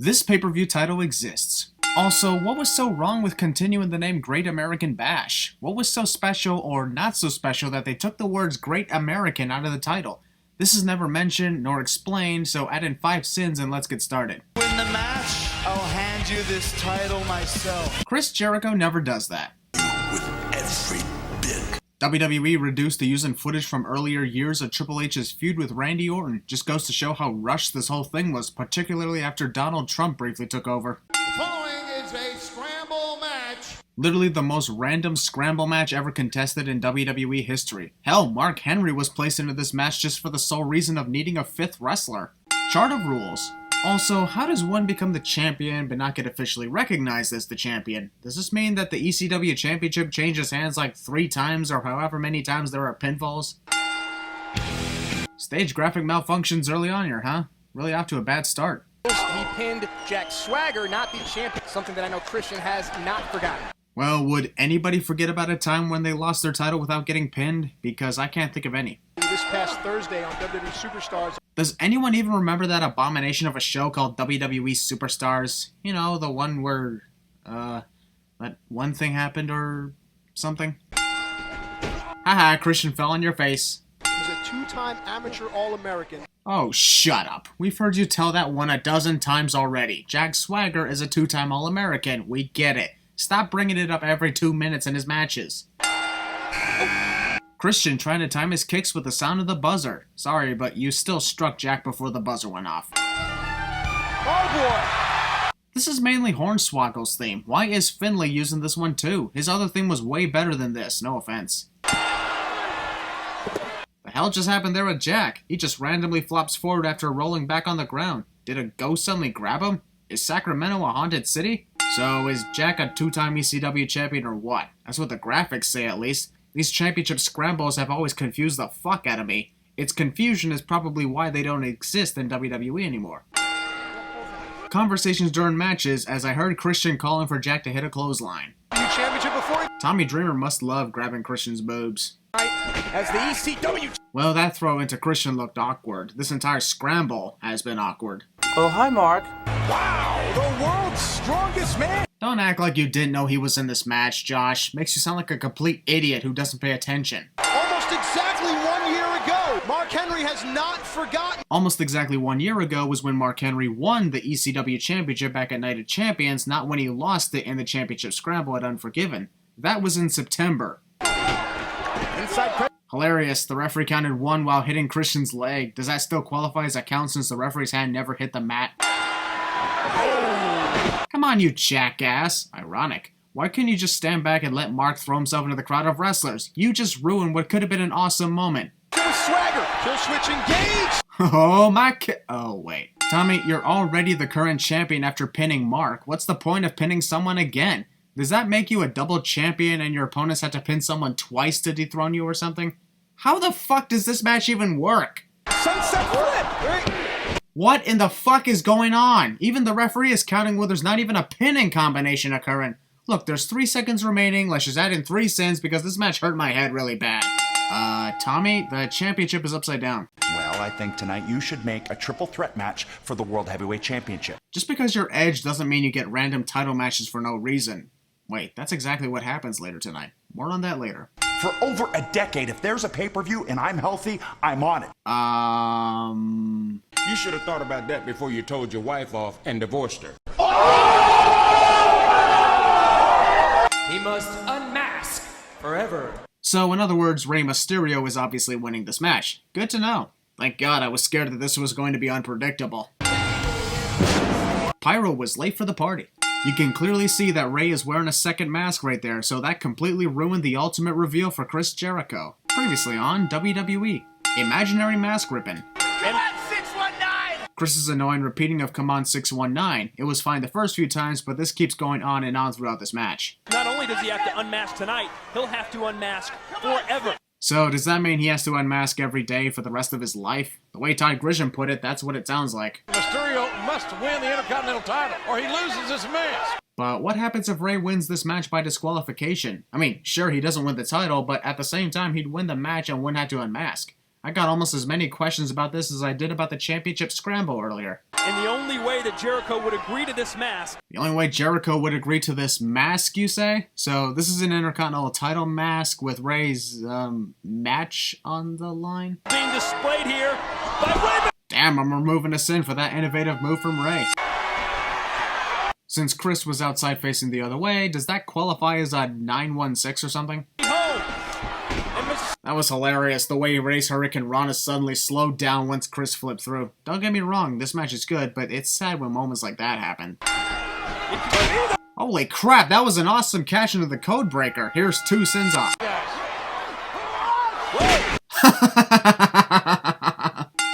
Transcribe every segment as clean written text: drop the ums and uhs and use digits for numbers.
This pay-per-view title exists. Also, what was so wrong with continuing the name Great American Bash? What was so special or not so special that they took the words Great American out of the title? This is never mentioned nor explained, so add in 5 sins and let's get started. Win the match, I'll hand you this title myself. Chris Jericho never does that. With every bit. WWE reduced to using footage from earlier years of Triple H's feud with Randy Orton. Just goes to show how rushed this whole thing was, particularly after Donald Trump briefly took over. Following is a scramble match. Literally the most random scramble match ever contested in WWE history. Hell, Mark Henry was placed into this match just for the sole reason of needing a 5th wrestler. Chart of rules. Also, how does one become the champion but not get officially recognized as the champion? Does this mean that the ECW championship changes hands like 3 times or however many times there are pinfalls? Stage graphic malfunctions early on here, huh? Really off to a bad start. He pinned Jack Swagger, not the champion, something that I know Christian has not forgotten. Well, would anybody forget about a time when they lost their title without getting pinned? Because I can't think of any. This past Thursday on WWE Superstars. Does anyone even remember that abomination of a show called WWE Superstars? You know, the one where, that one thing happened or something? Haha, Christian fell on your face. He's a 2-time amateur All-American. Oh, shut up. We've heard you tell that one a dozen times already. Jack Swagger is a 2-time All-American. We get it. Stop bringing it up every 2 minutes in his matches. Christian trying to time his kicks with the sound of the buzzer. Sorry, but you still struck Jack before the buzzer went off. Oh boy! This is mainly Hornswoggle's theme. Why is Finlay using this one too? His other theme was way better than this, no offense. The hell just happened there with Jack? He just randomly flops forward after rolling back on the ground. Did a ghost suddenly grab him? Is Sacramento a haunted city? So is Jack a 2-time ECW champion or what? That's what the graphics say at least. These championship scrambles have always confused the fuck out of me. Its confusion is probably why they don't exist in WWE anymore. Conversations during matches as I heard Christian calling for Jack to hit a clothesline. Championship before Tommy Dreamer must love grabbing Christian's boobs. as the ECW. Well, that throw into Christian looked awkward. This entire scramble has been awkward. Oh, hi, Mark. Wow, the world's strongest man. Don't act like you didn't know he was in this match, Josh. Makes you sound like a complete idiot who doesn't pay attention. Almost exactly 1 year ago, Mark Henry has not forgotten. Almost exactly 1 year ago was when Mark Henry won the ECW Championship back at Night of Champions, not when he lost it in the Championship Scramble at Unforgiven. That was in September. Inside Hilarious, the referee counted 1 while hitting Christian's leg. Does that still qualify as a count since the referee's hand never hit the mat? Come on, you jackass. Ironic. Why couldn't you just stand back and let Mark throw himself into the crowd of wrestlers? You just ruined what could have been an awesome moment. Swagger, kill switch engaged. Oh my oh wait. Tommy, you're already the current champion after pinning Mark. What's the point of pinning someone again? Does that make you a double champion and your opponents have to pin someone twice to dethrone you or something? How the fuck does this match even work? Sunset flip. What in the fuck is going on? Even the referee is counting where there's not even a pinning combination occurring. Look, there's 3 seconds remaining. Let's just add in 3 cents because this match hurt my head really bad. Tommy, the championship is upside down. Well, I think tonight you should make a triple threat match for the World Heavyweight Championship. Just because you're Edge doesn't mean you get random title matches for no reason. Wait, that's exactly what happens later tonight. More on that later. For over a decade, if there's a pay-per-view and I'm healthy, I'm on it. You should have thought about that before you told your wife off and divorced her. He must unmask forever. So, in other words, Rey Mysterio is obviously winning this match. Good to know. Thank God, I was scared that this was going to be unpredictable. Pyro was late for the party. You can clearly see that Rey is wearing a second mask right there, so that completely ruined the ultimate reveal for Chris Jericho. Previously on WWE, Imaginary Mask Ripping. Chris's annoying repeating of Come On 619. It was fine the first few times, but this keeps going on and on throughout this match. Not only does he have to unmask tonight, he'll have to unmask forever. So, does that mean he has to unmask every day for the rest of his life? The way Todd Grisham put it, that's what it sounds like. Mysterio must win the Intercontinental title, or he loses his mask. But what happens if Rey wins this match by disqualification? I mean, sure, he doesn't win the title, but at the same time, he'd win the match and wouldn't have to unmask. I got almost as many questions about this as I did about the championship scramble earlier. And the only way that Jericho would agree to this mask. The only way Jericho would agree to this mask, you say? So this is an Intercontinental title mask with Ray's, match on the line? Being displayed here by Ray. Damn, I'm removing a sin for that innovative move from Ray. Since Chris was outside facing the other way, does that qualify as a 916 or something? That was hilarious, the way Ray's Hurricane Rana suddenly slowed down once Chris flipped through. Don't get me wrong, this match is good, but it's sad when moments like that happen. Holy crap, that was an awesome cash into the code breaker. Here's 2 sins off.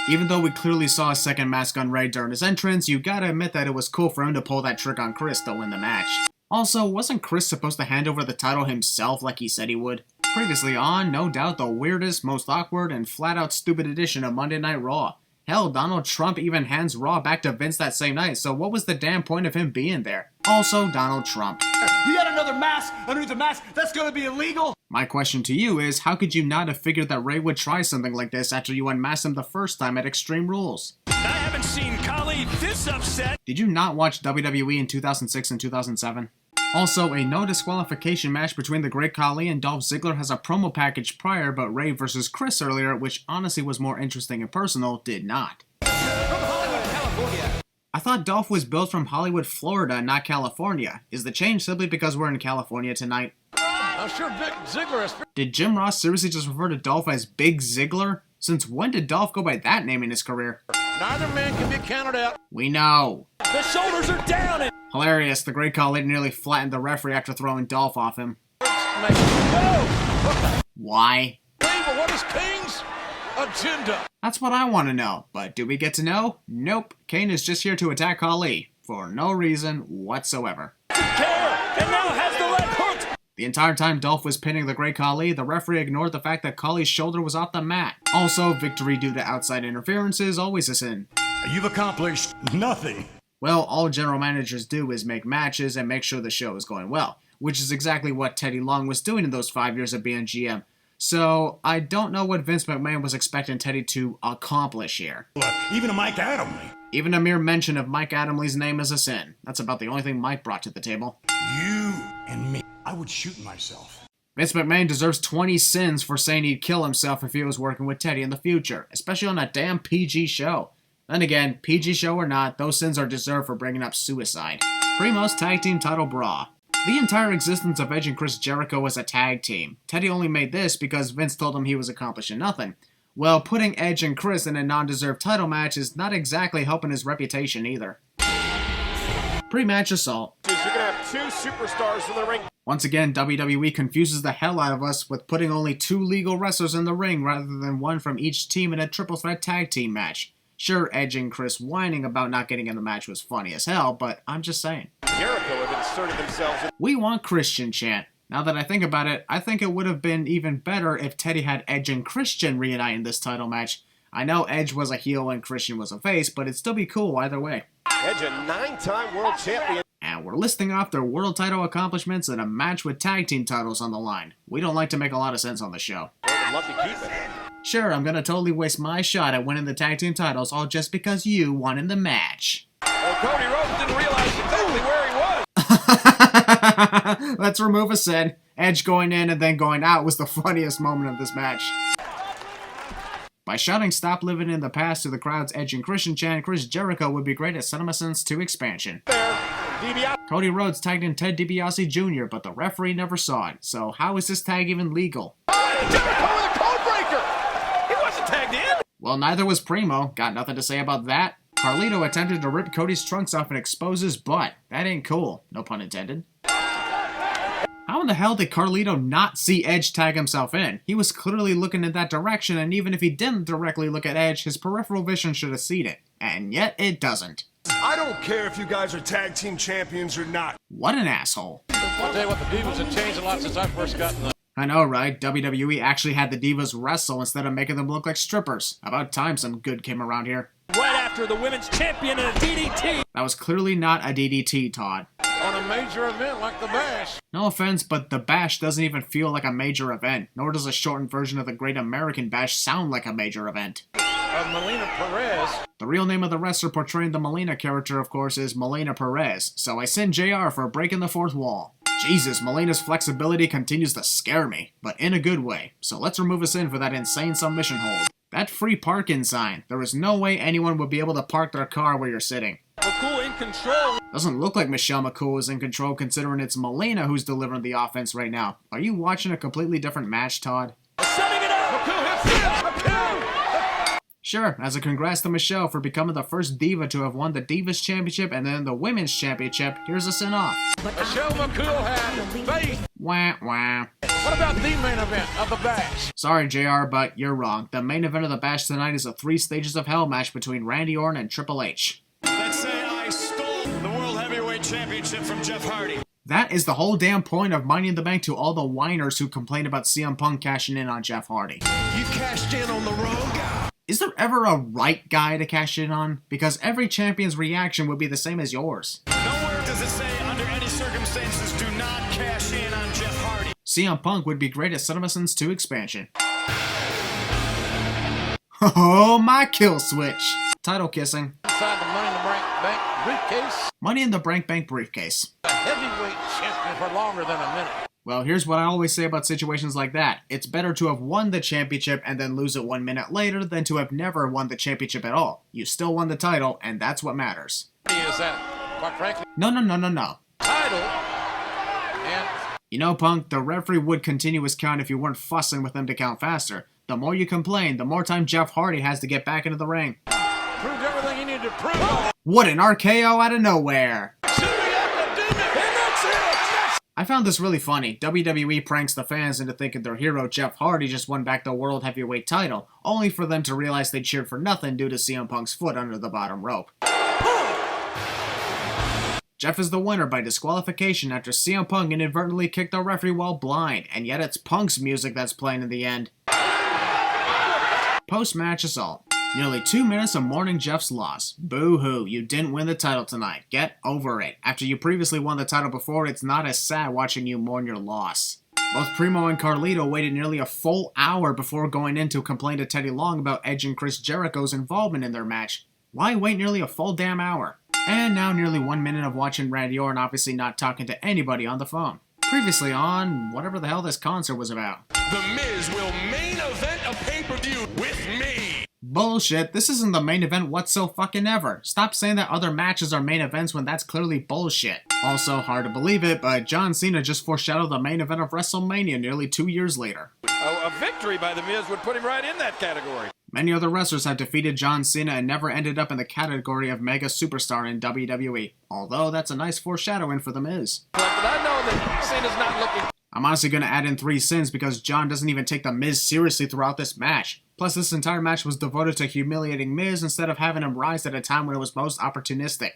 Even though we clearly saw a second mask on Ray during his entrance, you gotta admit that it was cool for him to pull that trick on Chris to win the match. Also, wasn't Chris supposed to hand over the title himself like he said he would? Previously on, no doubt the weirdest, most awkward, and flat-out stupid edition of Monday Night Raw. Hell, Donald Trump even hands Raw back to Vince that same night, so what was the damn point of him being there? Also, Donald Trump. You got another mask underneath the mask? That's gonna be illegal? My question to you is, how could you not have figured that Ray would try something like this after you unmasked him the first time at Extreme Rules? I haven't seen Kali this upset. Did you not watch WWE in 2006 and 2007? Also, a no disqualification match between the Great Khali and Dolph Ziggler has a promo package prior, but Ray vs. Chris earlier, which honestly was more interesting and personal, did not. I thought Dolph was built from Hollywood, Florida, not California. Is the change simply because we're in California tonight? I'm sure Big Ziggler is. Did Jim Ross seriously just refer to Dolph as Big Ziggler? Since when did Dolph go by that name in his career? Neither man can be counted out. We know. The shoulders are down. And Hilarious, the Great Khali nearly flattened the referee after throwing Dolph off him. Whoa! Why? But what is Kane's agenda? That's what I want to know, but do we get to know? Nope, Kane is just here to attack Khali, for no reason whatsoever. and now has the leg hooked. The entire time Dolph was pinning the Great Khali, the referee ignored the fact that Khali's shoulder was off the mat. Also, victory due to outside interference is always a sin. You've accomplished nothing. Well, all general managers do is make matches and make sure the show is going well, which is exactly what Teddy Long was doing in those 5 years of being GM. So, I don't know what Vince McMahon was expecting Teddy to accomplish here. Look, even a Mike Adamle. Even a mere mention of Mike Adamle's name is a sin. That's about the only thing Mike brought to the table. You and me. I would shoot myself. Vince McMahon deserves 20 sins for saying he'd kill himself if he was working with Teddy in the future, especially on a damn PG show. Then again, PG show or not, those sins are deserved for bringing up suicide. Primo's Tag Team Title Bra. The entire existence of Edge and Chris Jericho was a tag team. Teddy only made this because Vince told him he was accomplishing nothing. Well, putting Edge and Chris in a non-deserved title match is not exactly helping his reputation either. Pre-match assault. You're gonna have 2 superstars in the ring. Once again, WWE confuses the hell out of us with putting only 2 legal wrestlers in the ring rather than 1 from each team in a triple threat tag team match. Sure, Edge and Chris whining about not getting in the match was funny as hell, but I'm just saying. Jericho have inserted themselves in. We want Christian chant. Now that I think about it, I think it would have been even better if Teddy had Edge and Christian reunite in this title match. I know Edge was a heel and Christian was a face, but it'd still be cool either way. Edge, a 9-time world champion. And we're listing off their world title accomplishments in a match with tag team titles on the line. We don't like to make a lot of sense on the show. Would love to keep it. Sure, I'm gonna totally waste my shot at winning the tag team titles all just because you won in the match. Well, Cody Rhodes didn't realize exactly where he was. Let's remove a sin. Edge going in and then going out was the funniest moment of this match. By shouting "Stop living in the past" to the crowd's Edge and Christian chant, Chris Jericho would be great at Cinema Sins 2 expansion. Cody Rhodes tagged in Ted DiBiase Jr., but the referee never saw it, so how is this tag even legal? Jericho with a code breaker. He wasn't tagged in. Well, neither was Primo. Got nothing to say about that. Carlito attempted to rip Cody's trunks off and expose his butt. That ain't cool. No pun intended. How in the hell did Carlito not see Edge tag himself in? He was clearly looking in that direction, and even if he didn't directly look at Edge, his peripheral vision should have seen it. And yet, it doesn't. I don't care if you guys are tag team champions or not. What an asshole. I'll tell you what, the Divas have changed a lot since I first got in the... I know, right? WWE actually had the Divas wrestle instead of making them look like strippers. About time some good came around here. Right after the women's champion in a DDT. That was clearly not a DDT, Todd. on a major event like the Bash. No offense, but the Bash doesn't even feel like a major event, nor does a shortened version of the Great American Bash sound like a major event. Melina Perez. The real name of the wrestler portraying the Melina character, of course, is Melina Perez, so I send JR for breaking the fourth wall. Jesus, Melina's flexibility continues to scare me, but in a good way, so let's remove us in for that insane submission hold. That free parking sign, there is no way anyone would be able to park their car where you're sitting. McCool in control. Doesn't look like Michelle McCool is in control considering it's Melina who's delivering the offense right now. Are you watching a completely different match, Todd? Setting it up. McCool hits it. Sure, as a congrats to Michelle for becoming the first diva to have won the Divas Championship and then the Women's Championship, here's a send-off. Michelle McCool had faith. Wah, wah. What about the main event of the Bash? Sorry, JR, but you're wrong. The main event of the Bash tonight is a 3 Stages of Hell match between Randy Orton and Triple H. Let's say I stole the World Heavyweight Championship from Jeff Hardy. That is the whole damn point of Money in the Bank to all the whiners who complain about CM Punk cashing in on Jeff Hardy. You cashed in on the wrong guy. Is there ever a right guy to cash in on? Because every champion's reaction would be the same as yours. Nowhere does it say under any circumstances do not cash in on Jeff Hardy. CM Punk would be great at Citizens 2 expansion. Oh, my kill switch. Title kissing. Inside the Money in the Bank briefcase. Money in the Bank briefcase. The heavyweight champion for longer than a minute. Well, here's what I always say about situations like that. It's better to have won the championship and then lose it 1 minute later than to have never won the championship at all. You still won the title, and that's what matters. Is that, quite frankly, No. title? And You know, Punk, the referee would continue his count if you weren't fussing with him to count faster. The more you complain, the more time Jeff Hardy has to get back into the ring. proved everything he needed to prove. What an RKO out of nowhere! I found this really funny. WWE pranks the fans into thinking their hero Jeff Hardy just won back the World Heavyweight title, only for them to realize they cheered for nothing due to CM Punk's foot under the bottom rope. Jeff is the winner by disqualification after CM Punk inadvertently kicked the referee while blind, and yet it's Punk's music that's playing in the end. Post-match assault. Nearly 2 minutes of mourning Jeff's loss. Boo-hoo, you didn't win the title tonight. Get over it. After you previously won the title before, it's not as sad watching you mourn your loss. Both Primo and Carlito waited nearly a full hour before going in to complain to Teddy Long about Edge and Chris Jericho's involvement in their match. Why wait nearly a full damn hour? And now nearly 1 minute of watching Randy Orton obviously not talking to anybody on the phone. Previously on whatever the hell this concert was about. The Miz will main event a pay-per-view with me. Bullshit, this isn't the main event whatso-fucking-ever. Stop saying that other matches are main events when that's clearly bullshit. Also, hard to believe it, but John Cena just foreshadowed the main event of WrestleMania nearly 2 years later. A victory by The Miz would put him right in that category. Many other wrestlers have defeated John Cena and never ended up in the category of mega superstar in WWE. Although, that's a nice foreshadowing for The Miz. But I know that Cena's not looking. I'm honestly going to add in 3 sins because John doesn't even take The Miz seriously throughout this match. Plus, this entire match was devoted to humiliating Miz instead of having him rise at a time when it was most opportunistic.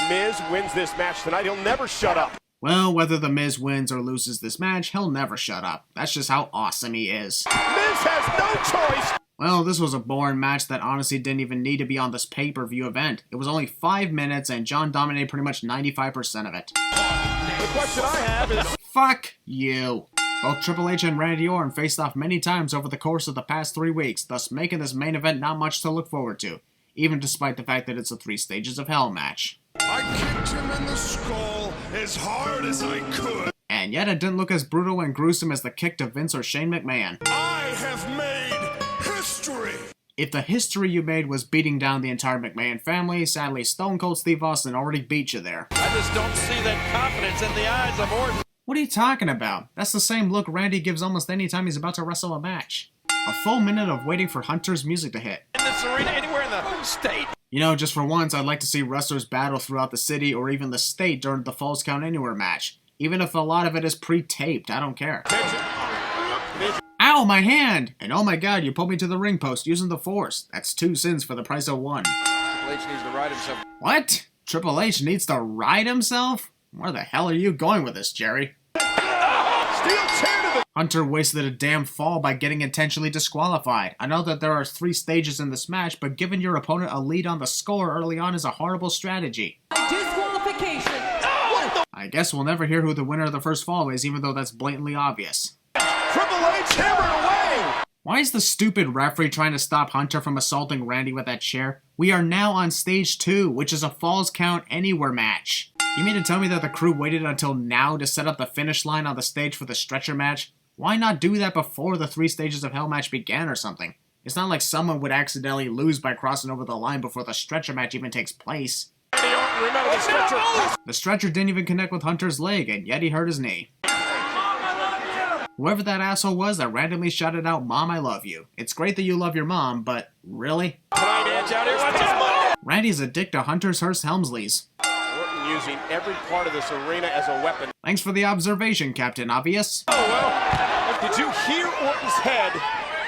Miz wins this match tonight. He'll never shut up. Well, whether The Miz wins or loses this match, he'll never shut up. That's just how awesome he is. Miz has no choice. Well, this was a boring match that honestly didn't even need to be on this pay-per-view event. It was only 5 minutes and John dominated pretty much 95% of it. The question I have is... Fuck you. Both Triple H and Randy Orton faced off many times over the course of the past 3 weeks, thus making this main event not much to look forward to, even despite the fact that it's a 3 Stages of Hell match. I kicked him in the skull as hard as I could. And yet it didn't look as brutal and gruesome as the kick to Vince or Shane McMahon. I have made history. If the history you made was beating down the entire McMahon family, sadly Stone Cold Steve Austin already beat you there. I just don't see that confidence in the eyes of Orton. What are you talking about? That's the same look Randy gives almost any time he's about to wrestle a match. A full minute of waiting for Hunter's music to hit. In this arena, anywhere in the state. You know, just for once, I'd like to see wrestlers battle throughout the city or even the state during the Falls Count Anywhere match. Even if a lot of it is pre-taped, I don't care. Ow, my hand! And oh my god, you pulled me to the ring post using the Force. That's 2 sins for the price of 1. Triple H needs to ride himself. What? Triple H needs to ride himself? Where the hell are you going with this, Jerry? Hunter wasted a damn fall by getting intentionally disqualified. I know that there are 3 stages in this match, but giving your opponent a lead on the score early on is a horrible strategy. Disqualification. I guess we'll never hear who the winner of the first fall is, even though that's blatantly obvious. Triple H hammered away. Why is the stupid referee trying to stop Hunter from assaulting Randy with that chair? We are now on stage 2, which is a Falls Count Anywhere match. You mean to tell me that the crew waited until now to set up the finish line on the stage for the stretcher match? Why not do that before the 3 Stages of Hell match began or something? It's not like someone would accidentally lose by crossing over the line before the stretcher match even takes place. Remember the stretcher. The stretcher didn't even connect with Hunter's leg, and yet he hurt his knee. Whoever that asshole was that randomly shouted out, "Mom, I love you." It's great that you love your mom, but really? Randy's a dick to Hunter's Hearst Helmsley's. Orton using every part of this arena as a weapon. Thanks for the observation, Captain Obvious. Oh, well, did you hear Orton's head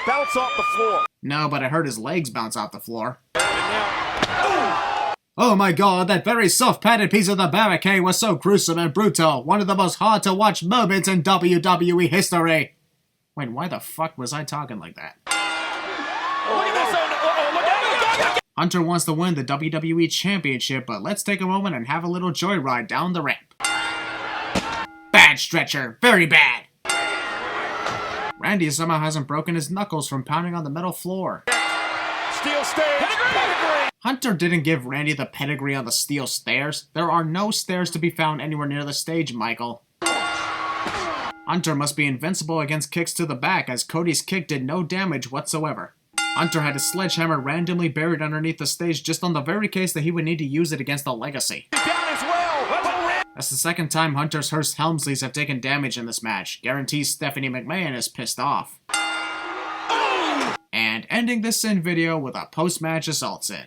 bounce off the floor? No, but I heard his legs bounce off the floor. Oh my god, that very soft padded piece of the barricade was so gruesome and brutal. One of the most hard to watch moments in WWE history. Wait, why the fuck was I talking like that? Look at this. Look at it. Hunter wants to win the WWE Championship, but let's take a moment and have a little joyride down the ramp. Bad stretcher, very bad. Randy somehow hasn't broken his knuckles from pounding on the metal floor. Steel stage. Hunter didn't give Randy the pedigree on the steel stairs. There are no stairs to be found anywhere near the stage, Michael. Hunter must be invincible against kicks to the back, as Cody's kick did no damage whatsoever. Hunter had his sledgehammer randomly buried underneath the stage just on the very case that he would need to use it against the Legacy. That's the second time Hunter's Hearst Helmsleys have taken damage in this match. Guarantees Stephanie McMahon is pissed off. And ending this sin video with a post-match assault sin.